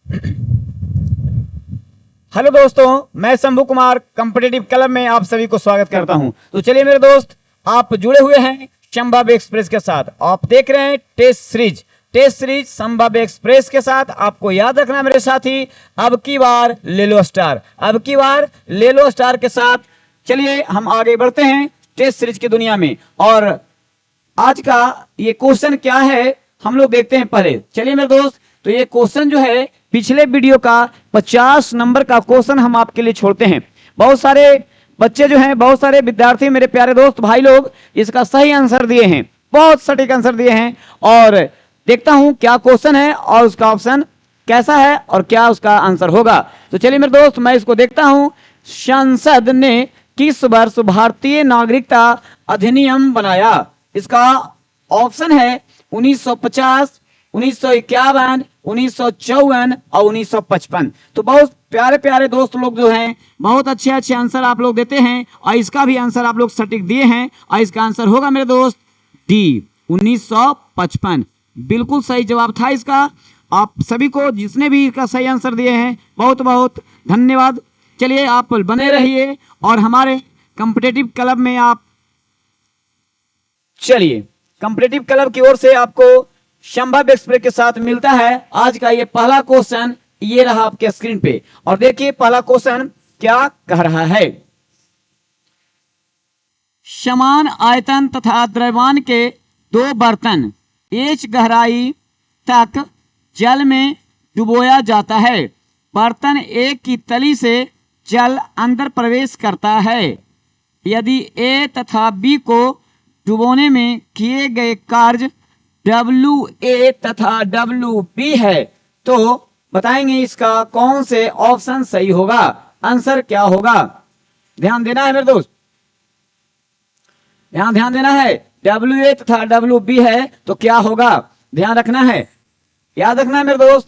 Hello दोस्तों, मैं Shambhu Kumar competitive club में आप सभी को स्वागत करता हूं। तो चलिए मेरे दोस्त, आप जुड़े हुए हैं संभाव्य एक्सप्रेस के साथ। आप देख रहे हैं टेस्ट सीरीज संभाव्य एक्सप्रेस के साथ। आपको याद रखना मेरे साथी, अब की बार ले लो स्टार के साथ। चलिए हम आगे बढ़ते हैं टेस्ट सीरीज की दुनिया में, और आज का ये क्वेश्चन क्या है हम लोग देखते हैं पहले। चलिए मेरे दोस्त, तो ये क्वेश्चन जो है पिछले वीडियो का 50 नंबर का क्वेश्चन हम आपके लिए छोड़ते हैं। बहुत सारे बच्चे जो हैं, बहुत सारे विद्यार्थी, मेरे प्यारे दोस्त भाई लोग इसका सही आंसर दिए हैं, बहुत सटीक आंसर दिए हैं। और देखता हूं क्या क्वेश्चन है और उसका ऑप्शन कैसा है और क्या उसका आंसर होगा। तो चलिए मेरे दोस्त, मैं इसको देखता हूं। संसद ने किस वर्ष भारतीय नागरिकता अधिनियम बनाया? इसका ऑप्शन है 1950, 1951, 1954 और 1955। तो बहुत प्यारे प्यारे दोस्त लोग जो हैं, बहुत अच्छे अच्छे आंसर आप लोग देते हैं, और इसका भी आंसर आप लोग सटीक दिए हैं, और इसका आंसर होगा मेरे दोस्त डी, 1955। बिल्कुल सही जवाब था इसका। आप सभी को जिसने भी इसका सही आंसर दिए हैं, बहुत बहुत धन्यवाद। चलिए आप बने रहिए और हमारे कॉम्पिटिटिव क्लब में आप चलिए। कॉम्पिटिटिव क्लब की ओर से आपको संभाव्य एक्सप्रेस के साथ मिलता है आज का ये पहला क्वेश्चन। ये रहा आपके स्क्रीन पे, और देखिए पहला क्वेश्चन क्या कह रहा है। समान आयतन तथा द्रव्यमान के दो बर्तन एच गहराई तक जल में डुबोया जाता है। बर्तन एक की तली से जल अंदर प्रवेश करता है। यदि ए तथा बी को डुबोने में किए गए कार्य WA तथा WB है, तो बताएंगे इसका कौन से ऑप्शन सही होगा, आंसर क्या होगा। ध्यान देना है मेरे दोस्त, ध्यान देना है। WA तथा WB है तो क्या होगा, ध्यान रखना है, याद रखना है मेरे दोस्त।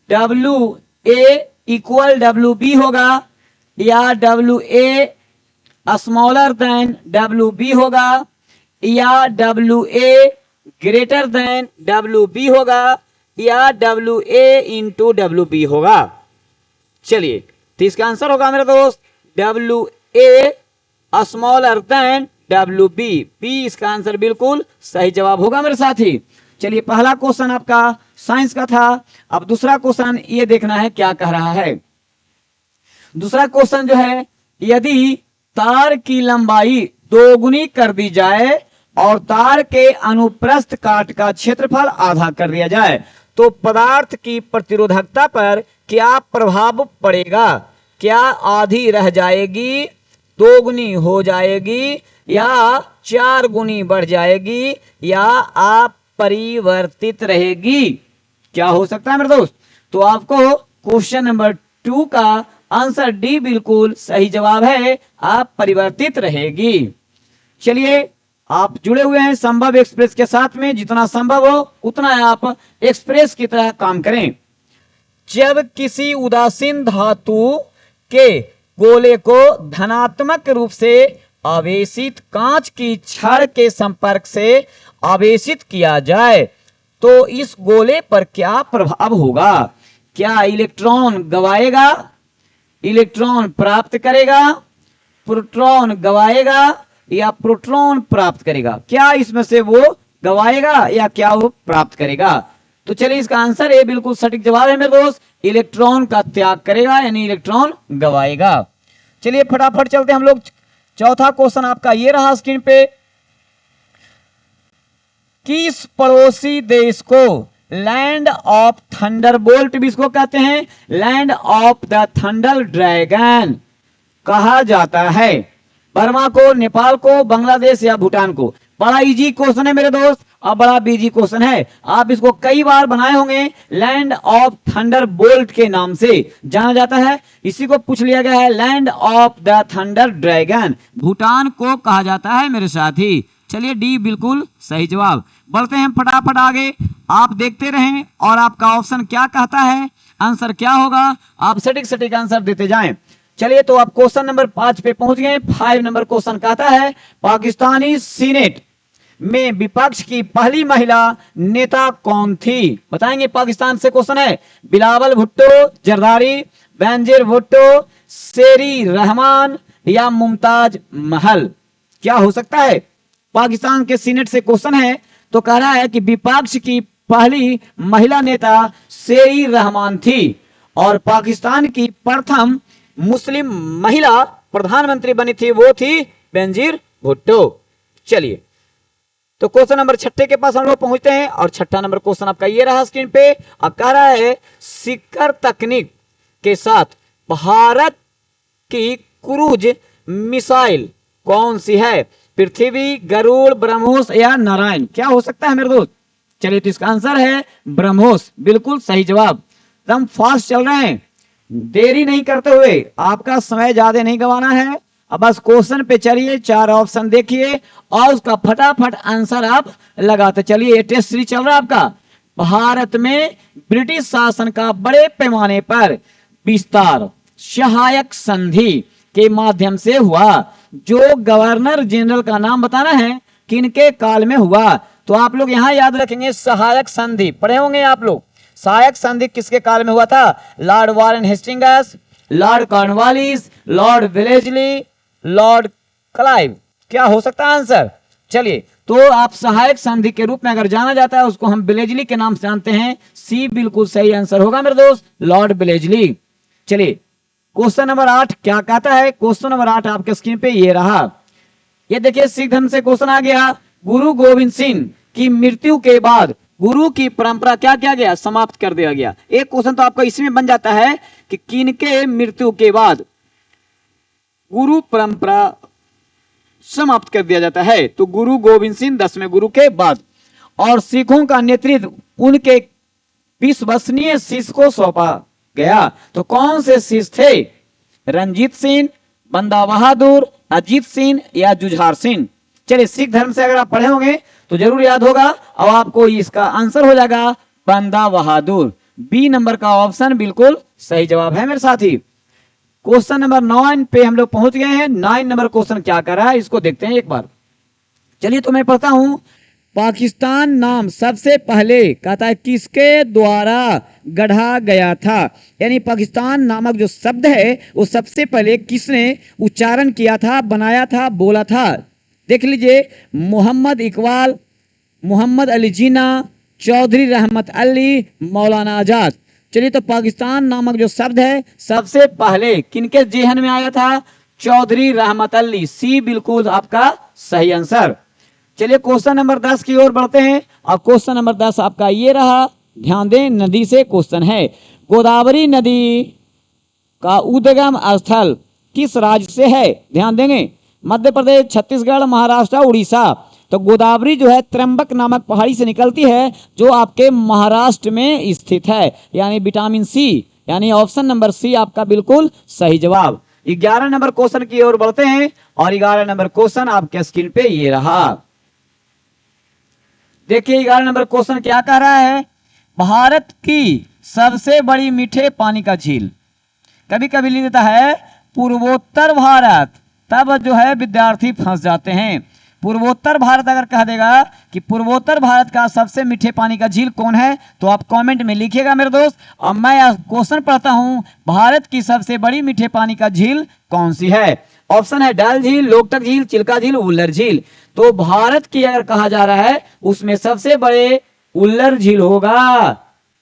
WA इक्वल WB होगा, या WA स्मॉलर देन WB होगा, या WA ग्रेटर देन WB होगा, या WA इंटू WB होगा। चलिए, तो इसका आंसर होगा मेरे दोस्त WA smaller than WB। B इसका आंसर बिल्कुल सही जवाब होगा मेरे साथी। चलिए, पहला क्वेश्चन आपका साइंस का था। अब दूसरा क्वेश्चन ये देखना है क्या कह रहा है। दूसरा क्वेश्चन जो है, यदि तार की लंबाई दोगुनी कर दी जाए और तार के अनुप्रस्थ काट का क्षेत्रफल आधा कर दिया जाए, तो पदार्थ की प्रतिरोधकता पर क्या प्रभाव पड़ेगा? क्या आधी रह जाएगी, दोगुनी हो जाएगी, या 4 गुनी बढ़ जाएगी, या अपरिवर्तित रहेगी? क्या हो सकता है मेरे दोस्त? तो आपको क्वेश्चन नंबर 2 का आंसर डी बिल्कुल सही जवाब है, अपरिवर्तित रहेगी। चलिए, आप जुड़े हुए हैं संभव एक्सप्रेस के साथ में। जितना संभव हो उतना आप एक्सप्रेस की तरह काम करें। जब किसी उदासीन धातु के गोले को धनात्मक रूप से आवेशित कांच की छड़ के संपर्क से आवेशित किया जाए, तो इस गोले पर क्या प्रभाव होगा? क्या इलेक्ट्रॉन गवाएगा, इलेक्ट्रॉन प्राप्त करेगा, प्रोटॉन गवाएगा, या प्रोटॉन प्राप्त करेगा? क्या इसमें से वो गवाएगा या क्या वो प्राप्त करेगा? तो चलिए, इसका आंसर ये बिल्कुल सटीक जवाब है मेरे दोस्त, इलेक्ट्रॉन का त्याग करेगा, यानी इलेक्ट्रॉन गवाएगा। चलिए फटाफट चलते हम लोग। चौथा क्वेश्चन आपका ये रहा स्क्रीन पे। किस पड़ोसी देश को लैंड ऑफ थंडरबोल्ट भी इसको कहते हैं, land of the thunder dragon कहा जाता है? बर्मा को, नेपाल को, बांग्लादेश या भूटान को? बड़ा इजी क्वेश्चन है मेरे दोस्त, और बड़ा बिजी क्वेश्चन है। आप इसको कई बार बनाए होंगे। लैंड ऑफ थंडर बोल्ट के नाम से जाना जाता है। इसी को पूछ लिया गया है land of the thunder dragon. Bhutan को कहा जाता है मेरे साथी। चलिए, डी बिल्कुल सही जवाब। बढ़ते हैं फटाफट आगे, आप देखते रहें और आपका ऑप्शन क्या कहता है, आंसर क्या होगा, आप सटीक सटीक आंसर देते जाएं। चलिए, तो आप क्वेश्चन नंबर 5 पे पहुंच गए। 5 नंबर क्वेश्चन कहता है, पाकिस्तानी सीनेट में विपक्ष की पहली महिला नेता कौन थी? बताएंगे। पाकिस्तान से क्वेश्चन है। बिलावल भुट्टो, जरदारी, बेनजीर भुट्टो, शेरी रहमान या मुमताज महल? क्या हो सकता है? पाकिस्तान के सीनेट से क्वेश्चन है, तो कह रहा है कि विपक्ष की पहली महिला नेता शेरी रहमान थी और पाकिस्तान की प्रथम मुस्लिम महिला प्रधानमंत्री बनी थी, वो थी बेनजीर भुट्टो। चलिए, तो क्वेश्चन नंबर 6 के पास हम लोग पहुंचते हैं और 6ठा नंबर क्वेश्चन आपका ये रहा स्क्रीन पे। अब कह रहा है शिखर तकनीक के साथ भारत की क्रूज मिसाइल कौन सी है? पृथ्वी, गरुड़, ब्रह्मोस या नारायण? क्या हो सकता है मेरे दोस्त? चलिए, तो इसका आंसर है ब्रह्मोस। बिल्कुल सही जवाब। एकदम फास्ट चल रहे हैं, देरी नहीं करते हुए, आपका समय ज्यादा नहीं गंवाना है। अब बस क्वेश्चन पे चलिए, 4 ऑप्शन देखिए और उसका फटाफट आंसर आप लगाते चलिए। ये टेस्ट सीरीज चल रहा है आपका। भारत में ब्रिटिश शासन का बड़े पैमाने पर विस्तार सहायक संधि के माध्यम से हुआ। जो गवर्नर जनरल का नाम बताना है, किनके काल में हुआ? तो आप लोग यहां याद रखेंगे, सहायक संधि पढ़े होंगे आप लोग। सहायक संधि किसके काल में हुआ था? Lord Warren Hastings, Lord Cornwallis, Lord Wellesley, Lord Clive? क्या हो सकता है आंसर? चलिए, तो आप सहायक संधि के रूप में अगर जाना जाता है, उसको हम वेलेस्ली के नाम से जानते हैं। सी बिल्कुल सही आंसर होगा मेरे दोस्त, लॉर्ड वेलेस्ली। चलिए, क्वेश्चन नंबर 8 क्या कहता है? क्वेश्चन नंबर 8 आपके स्क्रीन पे ये रहा। ये देखिए, सिख धर्म से क्वेश्चन आ गया। गुरु गोविंद सिंह की मृत्यु के बाद गुरु की परंपरा क्या किया गया? समाप्त कर दिया गया। एक क्वेश्चन तो आपका इसी में बन जाता है कि किनके मृत्यु के बाद गुरु परंपरा समाप्त कर दिया जाता है? तो गुरु गोविंद सिंह 10वें गुरु के बाद। और सिखों का नेतृत्व उनके विश्वसनीय शिष्य को सौंपा गया। तो कौन से शिष्य थे? रंजीत सिंह, बंदा बहादुर, अजीत सिंह या जुझार सिंह? चलिए, सिख धर्म से अगर आप पढ़े होंगे तो जरूर याद होगा। अब आपको इसका आंसर हो जाएगा बंदा बहादुर। बी नंबर का ऑप्शन बिल्कुल सही जवाब है मेरे साथी। क्वेश्चन नंबर 9 पे हम लोग पहुंच गए हैं। 9 नंबर क्वेश्चन क्या कर रहा है, इसको देखते हैं एक बार। चलिए, तो मैं पढ़ता हूं। पाकिस्तान नाम सबसे पहले कहता है किसके द्वारा गढ़ा गया था? यानी पाकिस्तान नामक जो शब्द है वो सबसे पहले किसने उच्चारण किया था, बनाया था, बोला था? देख लीजिए, मोहम्मद इकबाल, मोहम्मद अली जिन्ना, चौधरी रहमत अली, मौलाना आजाद। चलिए, तो पाकिस्तान नामक जो शब्द है सबसे पहले किनके जेहन में आया था? चौधरी रहमत अली। सी बिल्कुल आपका सही आंसर। चलिए, क्वेश्चन नंबर 10 की ओर बढ़ते हैं और क्वेश्चन नंबर 10 आपका ये रहा। ध्यान दें, नदी से क्वेश्चन है। गोदावरी नदी का उद्गम स्थल किस राज्य से है? ध्यान देंगे, मध्य प्रदेश, छत्तीसगढ़, महाराष्ट्र, उड़ीसा। तो गोदावरी जो है त्र्यंबक नामक पहाड़ी से निकलती है, जो आपके महाराष्ट्र में स्थित है। यानी विटामिन सी, यानी ऑप्शन नंबर सी आपका बिल्कुल सही जवाब। 11 नंबर क्वेश्चन की ओर बढ़ते हैं और 11 नंबर क्वेश्चन आपके स्क्रीन पे ये रहा। देखिए, 11 नंबर क्वेश्चन क्या कह रहा है? भारत की सबसे बड़ी मीठे पानी का झील। कभी कभी लिख देता है पूर्वोत्तर भारत, तब जो है विद्यार्थी फंस जाते हैं। पूर्वोत्तर भारत अगर कह देगा कि पूर्वोत्तर भारत का सबसे मीठे पानी का झील कौन है, तो आप कमेंट में लिखिएगा मेरे दोस्त। और मैं क्वेश्चन पढ़ता हूं, भारत की सबसे बड़ी मीठे पानी का झील कौन सी है? ऑप्शन है डल झील, लोकटक झील, चिल्का झील, उल्लर झील। तो भारत की अगर कहा जा रहा है उसमें सबसे बड़े उल्लर झील होगा।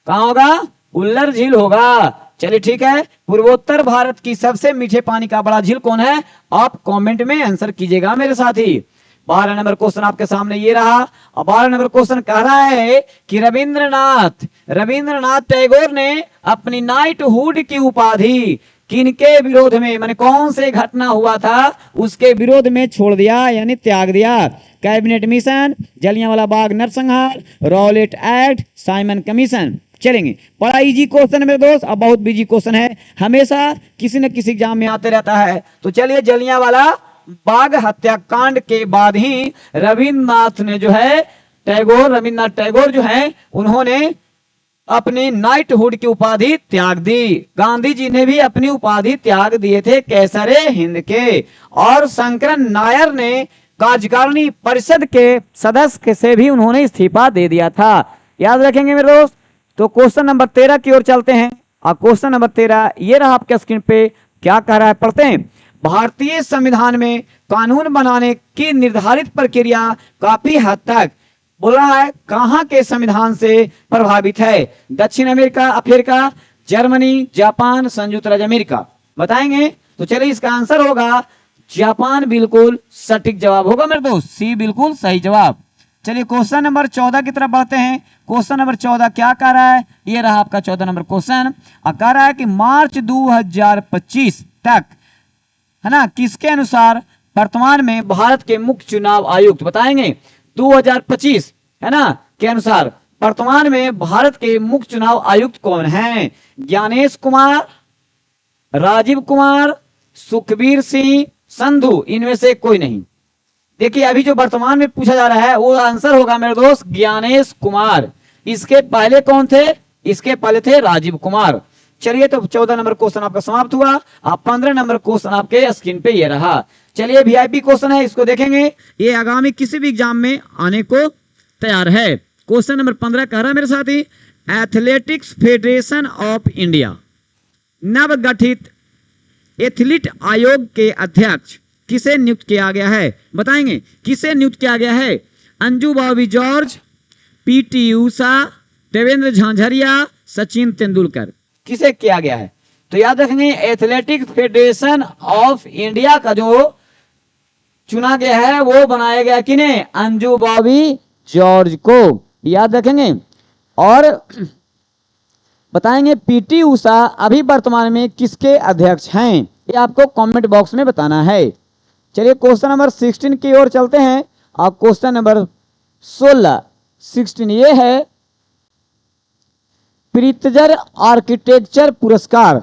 कहां होगा? उल्लर झील होगा। चलिए, ठीक है। पूर्वोत्तर भारत की सबसे मीठे पानी का बड़ा झील कौन है? आप कमेंट में आंसर कीजिएगा मेरे साथी। 12 नंबर क्वेश्चन आपके सामने ये रहा। और 12 नंबर क्वेश्चन कह रहा है कि रविंद्रनाथ टैगोर ने अपनी नाइटहुड की उपाधि किनके विरोध में, माने कौन से घटना हुआ था उसके विरोध में छोड़ दिया, यानी त्याग दिया? कैबिनेट मिशन, जलियांवाला बाग नरसंहार, रॉलेट एक्ट, साइमन कमीशन। चलेंगे, बड़ा इजी क्वेश्चन है मेरे दोस्त, अब बहुत बिजी क्वेश्चन है, हमेशा किसी न किसी एग्जाम में आते रहता है। तो चलिए, जलियांवाला बाग हत्याकांड के बाद ही रविंद्रनाथ टैगोर जो है उन्होंने अपनी नाइटहुड की उपाधि त्याग दी। गांधी जी ने भी अपनी उपाधि त्याग दिए थे केसरे हिंद के। और शंकरन नायर ने कार्यकारिणी परिषद के सदस्य से भी उन्होंने इस्तीफा दे दिया था। याद रखेंगे मेरे दोस्त। तो क्वेश्चन नंबर 13 की ओर चलते हैं और क्वेश्चन नंबर 13 ये रहा आपके स्क्रीन पे, क्या कह रहा है पढ़ते हैं। भारतीय संविधान में कानून बनाने की निर्धारित प्रक्रिया काफी हद तक बोला है कहां के संविधान से प्रभावित है। दक्षिण अमेरिका, अफ्रीका, जर्मनी, जापान, संयुक्त राज्य अमेरिका। बताएंगे तो चलिए इसका आंसर होगा जापान, बिल्कुल सटीक जवाब होगा मेरे दोस्त, सी बिल्कुल सही जवाब। चलिए क्वेश्चन नंबर 14 की तरफ बढ़ते हैं। क्वेश्चन नंबर 14 क्या कह रहा है, ये रहा आपका 14 नंबर क्वेश्चन। कह रहा है कि मार्च 2025 तक, है ना, किसके अनुसार वर्तमान में भारत के मुख्य चुनाव आयुक्त, बताएंगे 2025 है ना के अनुसार वर्तमान में भारत के मुख्य चुनाव आयुक्त कौन हैं। ज्ञानेश कुमार, राजीव कुमार, सुखबीर सिंह, संधू, इनमें से कोई नहीं। देखिए अभी जो वर्तमान में पूछा जा रहा है वो आंसर होगा मेरे दोस्त ज्ञानेश कुमार। इसके पहले कौन थे, इसके पहले थे राजीव कुमार। चलिए तो 14 नंबर क्वेश्चन आपका समाप्त हुआ। आप 15 नंबर क्वेश्चन आपके स्क्रीन पे ये रहा। चलिए वीआईपी क्वेश्चन है, इसको देखेंगे। ये आगामी किसी भी एग्जाम में आने को तैयार है। क्वेश्चन नंबर 15 कह रहा है मेरे साथी, एथलेटिक्स फेडरेशन ऑफ इंडिया नवगठित एथलीट आयोग के अध्यक्ष किसे नियुक्त किया गया है। बताएंगे किसे नियुक्त किया गया है। अंजू बॉबी जॉर्ज, पीटी उषा, देवेंद्र झांझरिया, सचिन तेंदुलकर, किसे किया गया है। तो याद रखेंगे एथलेटिक्स फेडरेशन ऑफ इंडिया का जो चुना गया है वो बनाया गया किन्हें, अंजू बॉबी जॉर्ज को, याद रखेंगे। और बताएंगे पीटी उषा अभी वर्तमान में किसके अध्यक्ष हैं, ये आपको कमेंट बॉक्स में बताना है। चलिए क्वेश्चन नंबर 16 की ओर चलते हैं। और क्वेश्चन नंबर 16 ये है, प्रित्जर आर्किटेक्चर पुरस्कार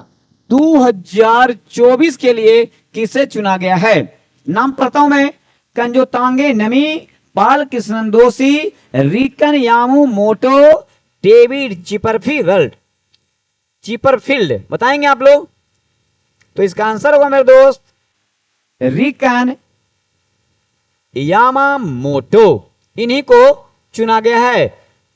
2024 के लिए किसे चुना गया है। नाम पढ़ता हूं मैं, कंजोतांगे नमी, बाल कृष्णन दोषी, रिकन यामू मोटो, डेविड चिपरफील्ड। बताएंगे आप लोग। तो इसका आंसर होगा मेरे दोस्त रिकन यामामोटो, इन्हीं को चुना गया है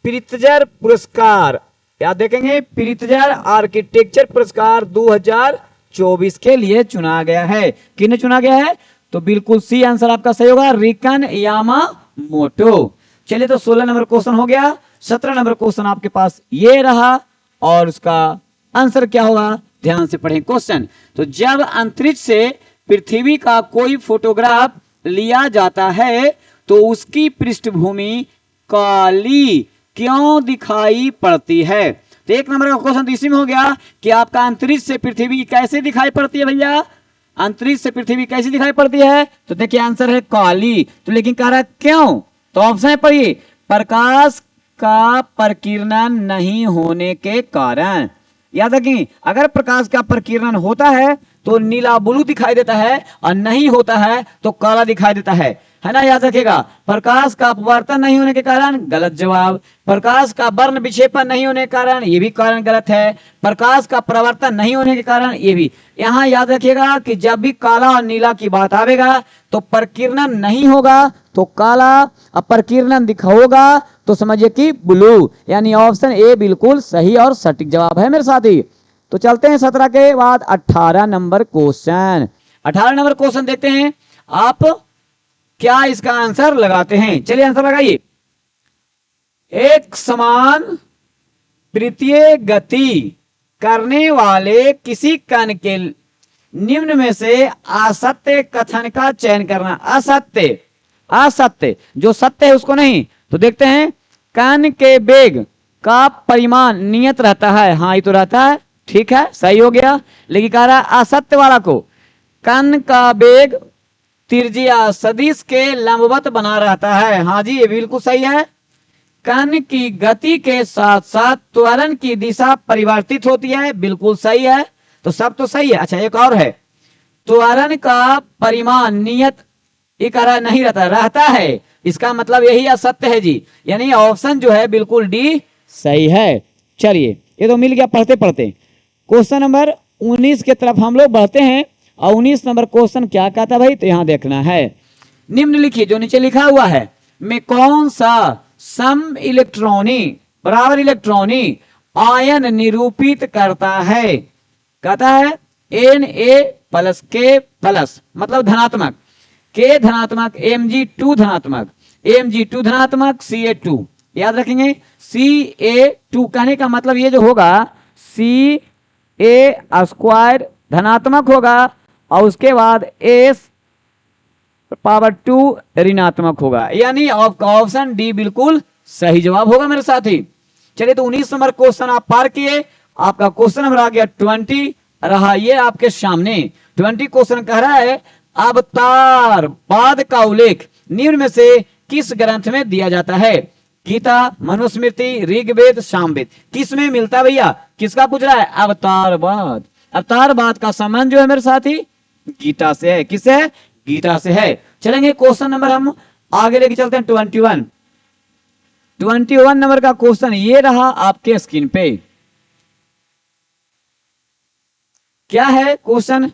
प्रित्जर पुरस्कार। याद देखेंगे प्रित्जर आर्किटेक्चर पुरस्कार 2024 के लिए चुना गया है। किन्हें चुना गया है, तो बिल्कुल सी आंसर आपका सही होगा, रिकन यामामोटो। चलिए तो 16 नंबर क्वेश्चन हो गया। 17 नंबर क्वेश्चन आपके पास ये रहा और उसका आंसर क्या होगा, ध्यान से पढ़ें क्वेश्चन। तो जब अंतरिक्ष से पृथ्वी का कोई फोटोग्राफ लिया जाता है तो उसकी पृष्ठभूमि काली क्यों दिखाई पड़ती है। तो 1 नंबर का क्वेश्चन तो इसी में हो गया कि आपका अंतरिक्ष से पृथ्वी कैसे दिखाई पड़ती है भैया, अंतरिक्ष से पृथ्वी कैसे दिखाई पड़ती है। तो देखिए आंसर है काली। तो लेकिन कह रहा है क्यों, तो ऑप्शन पढ़िए, प्रकाश का प्रकीर्णन नहीं होने के कारण। याद रखें अगर प्रकाश का प्रकीर्णन होता है तो नीला ब्लू दिखाई देता है और नहीं होता है तो काला दिखाई देता है ना। याद रखेगा प्रकाश का अपवर्तन नहीं होने के कारण गलत जवाब, प्रकाश का वर्ण विक्षेपण नहीं होने के कारण ये भी कारण गलत है, प्रकाश का परावर्तन नहीं होने के कारण ये भी। यहाँ याद रखिएगा कि जब भी काला और नीला की बात आवेगा तो प्रकीर्णन नहीं होगा तो काला, और प्रकीर्णन दिखाओगा तो समझिए कि ब्लू, यानी ऑप्शन ए बिल्कुल सही और सटीक जवाब है मेरे साथी। तो चलते हैं 17 के बाद 18 नंबर क्वेश्चन। 18 नंबर क्वेश्चन देखते हैं आप क्या इसका आंसर लगाते हैं। चलिए आंसर लगाइए। एक समान वृत्तीय गति करने वाले किसी कण के निम्न में से असत्य कथन का चयन करना। असत्य, असत्य जो सत्य है उसको नहीं। तो देखते हैं कण के वेग का परिमाण नियत रहता है, हाँ ये तो रहता है, ठीक है सही हो गया। लेकिन कह रहा है असत्य वाला को कण का वेग त्रिज्या सदिश के लंबवत बना रहता है, हाँ जी ये बिल्कुल सही है। कण की गति के साथ साथ त्वरण की दिशा परिवर्तित होती है, बिल्कुल सही है। तो सब तो सही है। अच्छा एक और है, त्वरण का परिमाण नियत ये कह रहा नहीं रहता, रहता है, इसका मतलब यही असत्य है जी, यानी ऑप्शन जो है बिल्कुल डी सही है। चलिए ये तो मिल गया पढ़ते पढ़ते। क्वेश्चन नंबर 19 के तरफ हम लोग बढ़ते हैं और 19 नंबर क्वेश्चन क्या कहता भाई, तो यहां देखना है। निम्नलिखित जो नीचे लिखा हुआ है में कौन सा सम इलेक्ट्रॉनी बराबर इलेक्ट्रॉनी आयन निरूपित करता है? कहता है Na+K+, मतलब धनात्मक, K धनात्मक, Mg2 धनात्मक, Mg2 धनात्मक, Ca2। याद रखेंगे Ca2 कहने का मतलब ये जो होगा Ca² धनात्मक होगा और उसके बाद S⁻² ऋणात्मक होगा, यानी आपका ऑप्शन डी बिल्कुल सही जवाब होगा मेरे साथी। चलिए तो 19 नंबर क्वेश्चन आप पार किए। आपका क्वेश्चन नंबर आ गया 20 रहा ये आपके सामने। 20 क्वेश्चन कह रहा है अवतारवाद का उल्लेख निम्न में से किस ग्रंथ में दिया जाता है? गीता, मनुस्मृति, ऋग्वेद, सामवेद। किस में मिलता है भैया? किसका पूछ रहा है? अवतारवाद। अवतारवाद का संबंध जो है मेरे साथी गीता से है। किससे है? गीता से है। चलेंगे क्वेश्चन नंबर हम आगे लेके चलते हैं 21 नंबर का क्वेश्चन ये रहा आपके स्क्रीन पे। क्या है क्वेश्चन?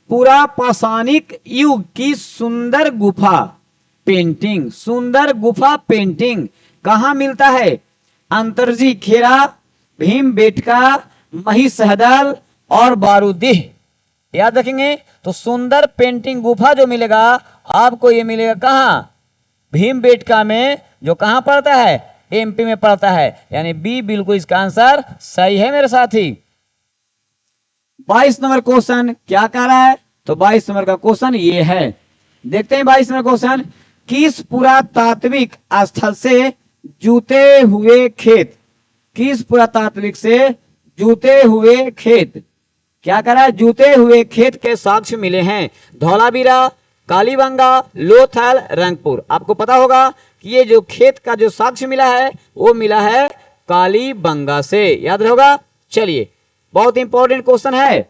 पूरा पाषाणिक युग की सुंदर गुफा पेंटिंग, सुंदर गुफा पेंटिंग कहां मिलता है? अंतरजी खेरा, भीमबेटका, महिषहदल और बारूदीह। याद रखेंगे तो सुंदर पेंटिंग गुफा जो मिलेगा आपको ये मिलेगा कहां? भीमबेटका में, जो कहां पड़ता है? एमपी में पड़ता है, यानी बी बिल्कुल इसका आंसर सही है मेरे साथी। 22 नंबर क्वेश्चन क्या कह रहा है? तो 22 नंबर का क्वेश्चन ये है, देखते हैं 22 नंबर क्वेश्चन। किस पुरातात्विक स्थल से जूते हुए खेत, किस पुरातात्विक से जूते हुए खेत, क्या कह रहा है? जूते हुए खेत के साक्ष्य मिले हैं। धौलावीरा, कालीबंगा, लोथल, रंगपुर। आपको पता होगा कि ये जो खेत का जो साक्ष्य मिला है वो मिला है कालीबंगा से, याद रहेगा। चलिए बहुत इंपॉर्टेंट क्वेश्चन है।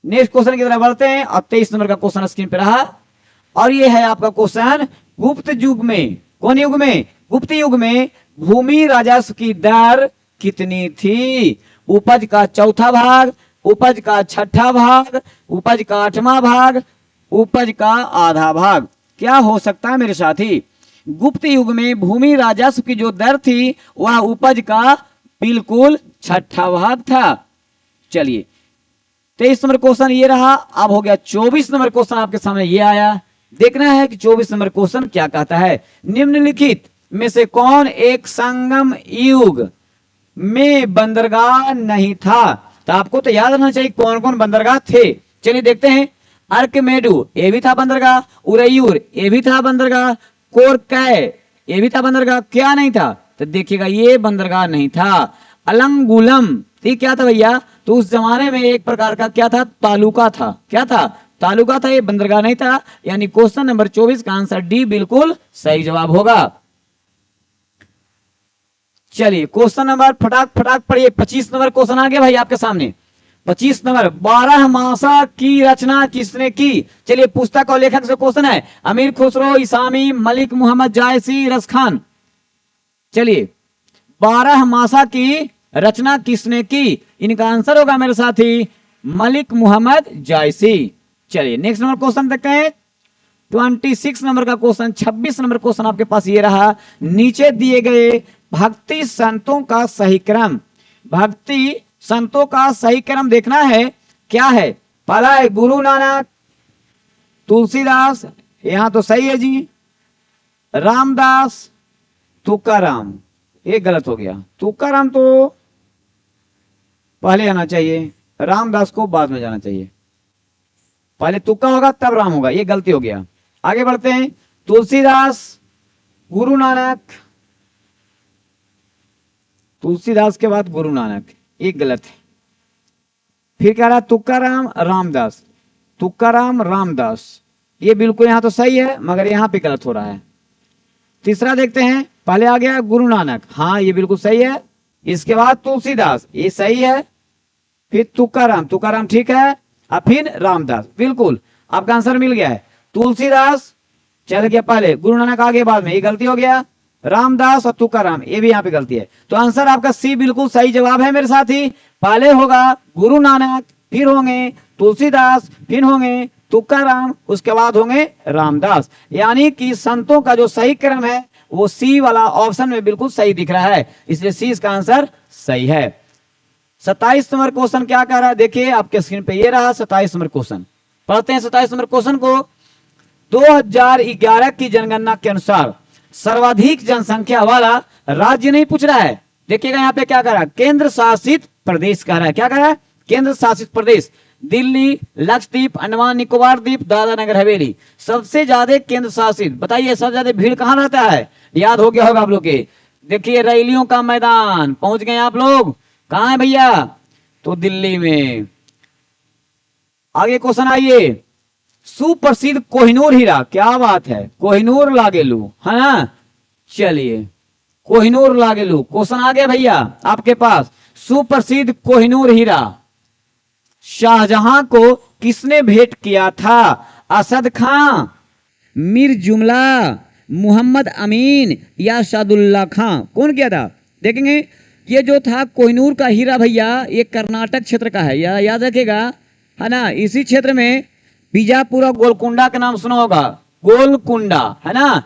नेक्स्ट क्वेश्चन की तरफ बढ़ते हैं और 23 नंबर का क्वेश्चन स्क्रीन पे रहा और ये है आपका क्वेश्चन गुप्त युग में, कौन युग में? गुप्त युग में भूमि राजस्व की दर कितनी थी? उपज का चौथा भाग, उपज का छठा भाग, उपज का आठवां भाग, उपज का आधा भाग। क्या हो सकता है मेरे साथी? गुप्त युग में भूमि राजस्व की जो दर थी वह उपज का बिल्कुल छठा भाग था। चलिए 23 नंबर क्वेश्चन ये रहा। अब हो गया 24 नंबर क्वेश्चन आपके सामने ये आया। देखना है कि 24 नंबर क्वेश्चन क्या कहता है। निम्नलिखित में से कौन एक संगम युग में बंदरगाह नहीं था? तो आपको तो याद रखना चाहिए कौन कौन बंदरगाह थे। चलिए देखते हैं। अर्कमेडू ये भी था बंदरगाह, उरैयूर ये भी था बंदरगाह, कोरकै ये भी था बंदरगाह। क्या नहीं था? तो देखिएगा ये बंदरगाह नहीं था। अलंगुलम ठीक क्या था भैया? तो उस जमाने में एक प्रकार का क्या था? तालुका था। क्या था? तालुका था, ये बंदरगाह नहीं था। यानी क्वेश्चन नंबर 24 का आंसर डी बिल्कुल सही जवाब होगा। चलिए क्वेश्चन नंबर फटाक फटाक पढ़िए। 25 नंबर क्वेश्चन आ गया भाई आपके सामने। 25 नंबर 12 मासा की रचना किसने की? चलिए पुस्तक और लेखक से क्वेश्चन है। अमीर खुसरो, इसामी, मलिक मुहम्मद जायसी, रस खान। चलिए 12 मासा की रचना किसने की? इनका आंसर होगा मेरे साथी मलिक मुहम्मद जायसी। चलिए नेक्स्ट नंबर क्वेश्चन देखते हैं। 26 नंबर का क्वेश्चन, 26 नंबर क्वेश्चन आपके पास ये रहा। नीचे दिए गए भक्ति संतों का सही क्रम, भक्ति संतों का सही क्रम देखना है। क्या है? पहला है गुरु नानक, तुलसीदास, यहां तो सही है जी, रामदास, तुकाराम। ये गलत हो गया। तुकाराम तो पहले आना चाहिए, रामदास को बाद में जाना चाहिए। पहले तुक्का होगा तब राम होगा, ये गलती हो गया। आगे बढ़ते हैं। तुलसीदास, गुरु नानक, तुलसीदास के बाद गुरु नानक, ये गलत है। फिर कह रहा तुकाराम, रामदास, तुकाराम, रामदास, ये बिल्कुल यहां तो सही है मगर यहां पे गलत हो रहा है। तीसरा देखते हैं। पहले आ गया गुरु नानक, हाँ ये बिल्कुल सही है। इसके बाद तुलसीदास, ये सही है। फिर तुकाराम, तुकाराम ठीक है। अब फिर रामदास, बिल्कुल आपका आंसर मिल गया है। तुलसीदास चल गया पहले, गुरु नानक आगे बाद में, ये गलती हो गया। रामदास और तुकाराम, ये भी यहाँ पे गलती है। तो आंसर आपका सी बिल्कुल सही जवाब है मेरे साथी। पहले होगा गुरु नानक, फिर होंगे तुलसीदास, फिर होंगे तुकाराम, उसके बाद होंगे रामदास। यानी कि संतों का जो सही क्रम है वो सी वाला ऑप्शन में बिल्कुल सही दिख रहा है, इसलिए सी इसका आंसर सही है। 27 नंबर क्वेश्चन क्या कह रहा है, देखिए आपके स्क्रीन पे ये रहा 27 नंबर क्वेश्चन। पढ़ते हैं 27 नंबर क्वेश्चन को। 2011 की जनगणना के अनुसार सर्वाधिक जनसंख्या वाला राज्य नहीं पूछ रहा है, देखिएगा यहाँ पे क्या कह रहा है, केंद्र शासित प्रदेश कह रहा है। क्या कह रहा है, केंद्र शासित प्रदेश। दिल्ली, लक्षद्वीप, अंडमान निकोबार द्वीप, दादरा नगर हवेली। सबसे ज्यादा केंद्र शासित, बताइए सबसे ज्यादा भीड़ कहां रहता है, याद हो गया होगा आप लोग के। देखिए रैलियों का मैदान, पहुंच गए आप लोग, कहां है भैया, तो दिल्ली में। आगे क्वेश्चन आइए, सुप्रसिद्ध कोहिनूर हीरा, क्या बात है, कोहिनूर लागेलू है ना। चलिए कोहिनूर लागेलू क्वेश्चन आ गया भैया आपके पास। सुप्रसिद्ध कोहिनूर हीरा शाहजहां को किसने भेंट किया था, असद खां, मीर जुमला, मोहम्मद अमीन या शादुल्ला खां, कौन किया था। देखेंगे ये जो था कोहिनूर का हीरा भैया, ये कर्नाटक क्षेत्र का है, याद रखेगा है ना। इसी क्षेत्र में बीजापुर और गोलकुंडा का नाम सुना होगा, गोलकुंडा है ना,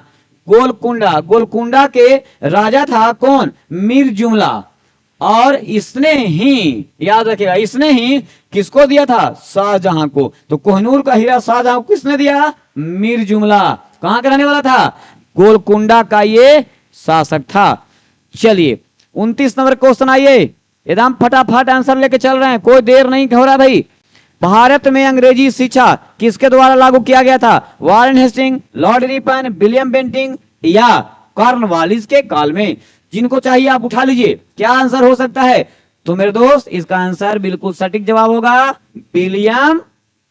गोलकुंडा। गोलकुंडा के राजा था कौन, मीर जुमला। और इसने ही, याद रखिएगा, इसने ही किसको दिया था, शाहजहां को। तो कोहिनूर का हीरा शाहजहां को किसने दिया, मीर जुमला। कहां का रहने वाला था, गोलकुंडा का ये शासक था। चलिए 29 नंबर क्वेश्चन आइए, एकदम फटाफट आंसर लेके चल रहे हैं, कोई देर नहीं हो रहा भाई। भारत में अंग्रेजी शिक्षा किसके द्वारा लागू किया गया था, Warren Hasting, Lord Ripon, William Bentinck या कॉर्नवालिस के काल में। जिनको चाहिए आप उठा लीजिए, क्या आंसर हो सकता है। तो मेरे दोस्त इसका आंसर बिल्कुल सटीक जवाब होगा विलियम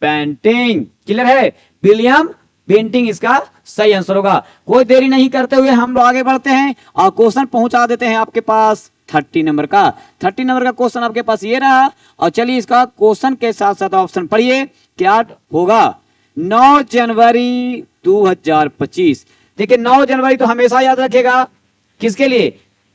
बेंटिंग। क्लियर है, विलियम बेंटिंग इसका सही आंसर होगा। कोई देरी नहीं करते हुए हम लोग आगे बढ़ते हैं और क्वेश्चन पहुंचा देते हैं आपके पास 30 नंबर का। 30 नंबर का क्वेश्चन आपके पास ये रहा, और चलिए इसका क्वेश्चन के साथ साथ ऑप्शन पढ़िए क्या होगा। 9 जनवरी 2025, देखिए 9 जनवरी तो हमेशा याद रखेगा किसके लिए,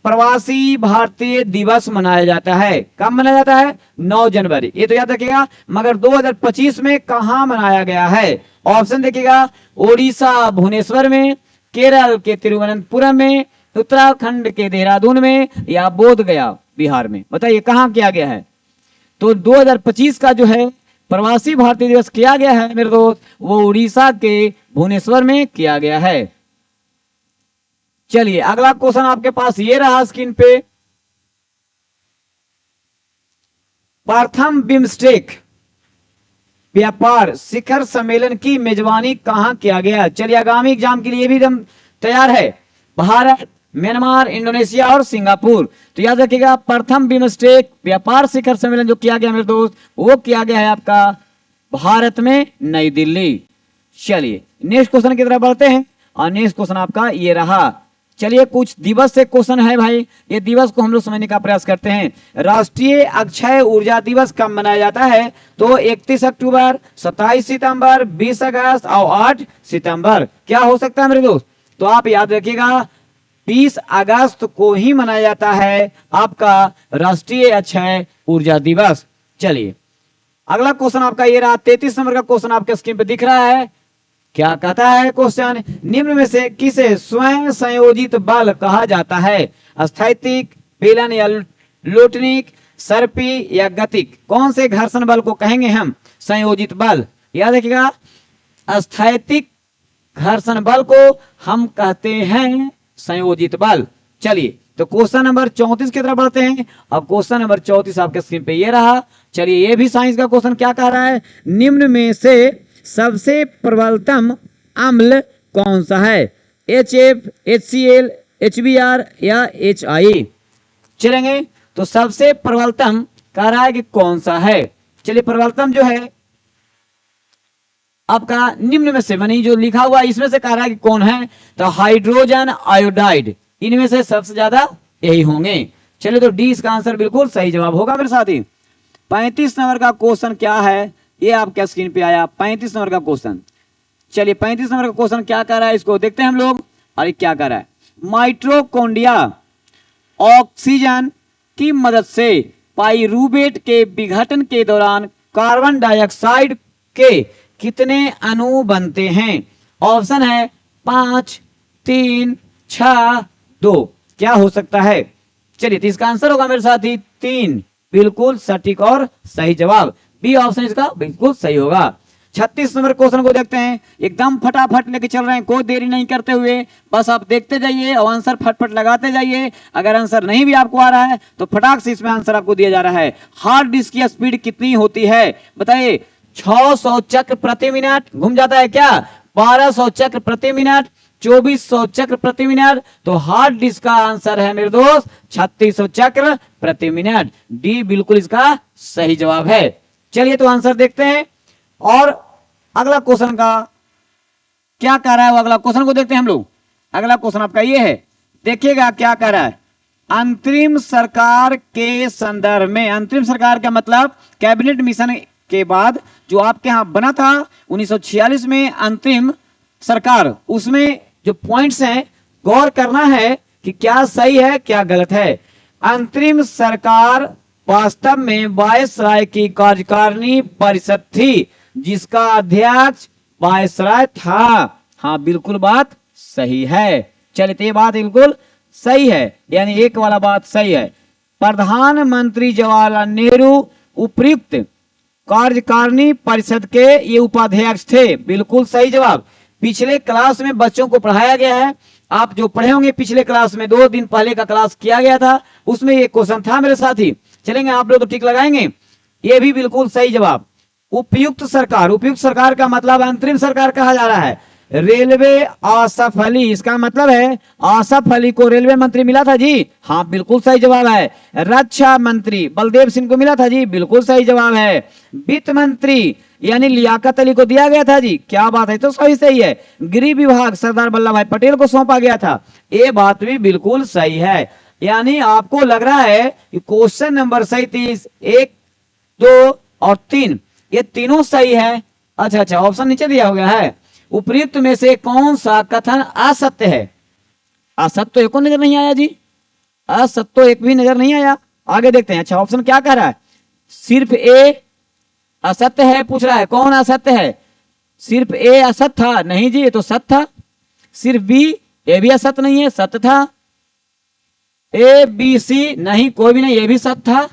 प्रवासी भारतीय दिवस मनाया जाता है। कब मनाया जाता है, 9 जनवरी, ये तो याद रखिएगा। मगर 2025 में कहां मनाया गया है, ऑप्शन देखिएगा, ओडिशा भुवनेश्वर में, केरल के तिरुवनंतपुरम में, उत्तराखंड के देहरादून में या बोध गया बिहार में। बताइए कहां किया गया है। तो 2025 का जो है प्रवासी भारतीय दिवस किया गया है मेरे दोस्त, वो उड़ीसा के भुवनेश्वर में किया गया है। चलिए अगला क्वेश्चन आपके पास ये रहा स्क्रीन पे, प्रथम बिम्स्टेक व्यापार शिखर सम्मेलन की मेजबानी कहां किया गया। चलिए आगामी एग्जाम के लिए भी हम तैयार है, भारत, म्यांमार, इंडोनेशिया और सिंगापुर। तो याद रखिएगा प्रथम बिम्स्टेक व्यापार शिखर सम्मेलन जो किया गया मेरे दोस्त, वो किया गया है आपका भारत में, नई दिल्ली। चलिए नेक्स्ट क्वेश्चन की तरफ बढ़ते हैं, और नेक्स्ट क्वेश्चन आपका ये रहा। चलिए कुछ दिवस से क्वेश्चन है भाई, ये दिवस को हम लोग समझने का प्रयास करते हैं। राष्ट्रीय अक्षय ऊर्जा दिवस कब मनाया जाता है, तो 31 अक्टूबर, 27 सितंबर, 20 अगस्त और 8 सितंबर। क्या हो सकता है मेरे दोस्त, तो आप याद रखिएगा 20 अगस्त को ही मनाया जाता है आपका राष्ट्रीय अक्षय ऊर्जा दिवस। चलिए अगला क्वेश्चन आपका ये रहा, 33 नंबर का क्वेश्चन आपके स्क्रीन पे दिख रहा है। क्या कहता है क्वेश्चन, निम्न में से किसे स्वयं संयोजित बल कहा जाता है, स्थैतिक, बेलन या लोटनिक, सर्पी या गतिक। कौन से घर्षण बल को कहेंगे हम संयोजित बल, याद रखिएगा स्थैतिक घर्षण बल को हम कहते हैं संयोजित बल। चलिए तो क्वेश्चन नंबर 34 की तरफ बढ़ते हैं, और क्वेश्चन नंबर 34 आपके स्क्रीन पे ये रहा। चलिए ये भी साइंस का क्वेश्चन क्या कह रहा है, निम्न में से सबसे प्रबलतम अम्ल कौन सा है, HF, HCl, HBr या HI। चलेंगे तो सबसे प्रबलतम कह रहा है कि कौन सा है। चलिए प्रबलतम जो है आपका निम्न में से, मानी जो लिखा हुआ इसमें से कह रहा है कि कौन है, तो हाइड्रोजन आयोडाइड, इनमें से सबसे ज्यादा यही होंगे। चलिए तो डी इसका आंसर बिल्कुल सही जवाब होगा मेरे साथी। 35 नंबर का क्वेश्चन क्या है, ये आपके स्क्रीन पे आया 35 नंबर का क्वेश्चन। चलिए 35 नंबर का क्वेश्चन क्या कर रहा है, इसको देखते हैं हम लोग। अरे क्या कर रहा है, माइटोकॉन्ड्रिया ऑक्सीजन की मदद से पाइरूवेट के विघटन के दौरान कार्बन डाइऑक्साइड के कितने अणु बनते हैं? ऑप्शन है 5, 3, 6, 2। क्या हो सकता है? चलिए, तो इसका आंसर होगा मेरे साथी 3। बिल्कुल सटीक और सही जवाब बी ऑप्शन इसका बिल्कुल सही होगा। 36 नंबर क्वेश्चन को देखते हैं। एकदम फटाफट लेके चल रहे हैं, कोई देरी नहीं करते हुए, बस आप देखते जाइए और आंसर फटफट लगाते जाइए। अगर आंसर नहीं भी आपको आ रहा है तो फटाक से इसमें आंसर आपको दिया जा रहा है। हार्ड डिस्क की स्पीड कितनी होती है? बताइए। 600 चक्र प्रति मिनट। घूम जाता है क्या? 1200 चक्र प्रति मिनट, 2400 चक्र प्रति मिनट। तो हार्ड डिस्क का आंसर है मेरे दोस्त 3600 चक्र प्रति मिनट। डी बिल्कुल इसका सही जवाब है। चलिए, तो आंसर देखते हैं और अगला क्वेश्चन का क्या कह रहा है वो अगला क्वेश्चन को देखते हैं हम लोग। अगला क्वेश्चन आपका ये है, देखिएगा क्या कह रहा है। अंतरिम सरकार के संदर्भ में, अंतरिम सरकार का मतलब कैबिनेट मिशन के बाद जो आपके यहां बना था 1946 में अंतरिम सरकार, उसमें जो पॉइंट्स हैं गौर करना है कि क्या सही है क्या गलत है। अंतरिम सरकार वास्तव में वायसराय की कार्यकारिणी परिषद थी जिसका अध्यक्ष वायसराय था। हाँ, बिल्कुल बात सही है। चलिए, तो ये बात बिल्कुल सही है, यानी एक वाला बात सही है। प्रधानमंत्री जवाहरलाल नेहरू उपयुक्त कार्यकारिणी परिषद के ये उपाध्यक्ष थे। बिल्कुल सही जवाब। पिछले क्लास में बच्चों को पढ़ाया गया है, आप जो पढ़े होंगे पिछले क्लास में 2 दिन पहले का क्लास किया गया था, उसमें ये क्वेश्चन था मेरे साथी। चलेंगे, आप लोग तो ठीक लगाएंगे। ये भी बिल्कुल सही जवाब। उपयुक्त सरकार, उपयुक्त सरकार का मतलब अंतरिम सरकार कहा जा रहा है। रेलवे आसफ अली, इसका मतलब है आसफ अली को रेलवे मंत्री मिला था जी। हाँ, बिल्कुल सही जवाब है। रक्षा मंत्री बलदेव सिंह को मिला था जी। बिल्कुल सही जवाब है। वित्त मंत्री यानी लियाकत अली को दिया गया था जी। क्या बात है, तो सही है। गृह विभाग सरदार वल्लभ भाई पटेल को सौंपा गया था। ये बात भी बिल्कुल सही है। यानी आपको लग रहा है कि क्वेश्चन नंबर 37, 1, 2 और 3 ये तीनों सही है। अच्छा, ऑप्शन नीचे दिया हो गया है। उपयुक्त में से कौन सा कथन असत्य है? असत्य तो एक को नजर नहीं आया जी, असत्य तो एक भी नजर नहीं आया। आगे देखते हैं। अच्छा, ऑप्शन क्या कह रहा है? सिर्फ ए असत्य है, पूछ रहा है कौन असत्य है? सिर्फ ए असत्य था? नहीं जी, ये तो सत्य था। सिर्फ बी, ये भी असत्य नहीं है, सत्य था। ए बी सी, नहीं कोई भी नहीं, ये भी सत्य था।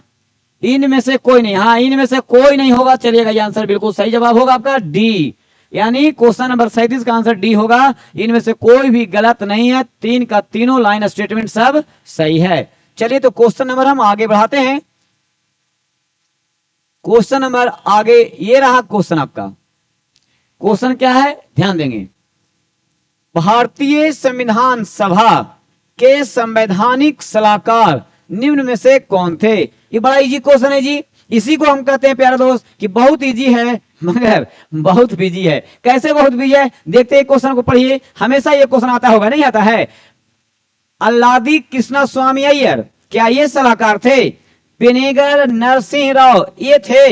इनमें से कोई नहीं, हाँ इनमें से कोई नहीं होगा। चलिएगा, ये आंसर बिल्कुल सही जवाब होगा आपका डी, यानी क्वेश्चन नंबर 37 का आंसर डी होगा। इनमें से कोई भी गलत नहीं है, 3 का तीनों लाइन स्टेटमेंट सब सही है। चलिए, तो क्वेश्चन नंबर हम आगे बढ़ाते हैं। क्वेश्चन नंबर आगे ये रहा। क्वेश्चन आपका क्वेश्चन क्या है, ध्यान देंगे। भारतीय संविधान सभा के संवैधानिक सलाहकार निम्न में से कौन थे? ये बड़ा इजी क्वेश्चन है जी। इसी को हम कहते हैं प्यारे दोस्त कि बहुत इजी है मगर बहुत बिजी है। कैसे बहुत बिजी है? देखते हैं क्वेश्चन को पढ़िए। हमेशा ये क्वेश्चन आता होगा, नहीं आता है? अल्लादी कृष्णा स्वामी अय्यर क्या ये सलाहकार थे? पेनेगर नरसिंह राव ये थे?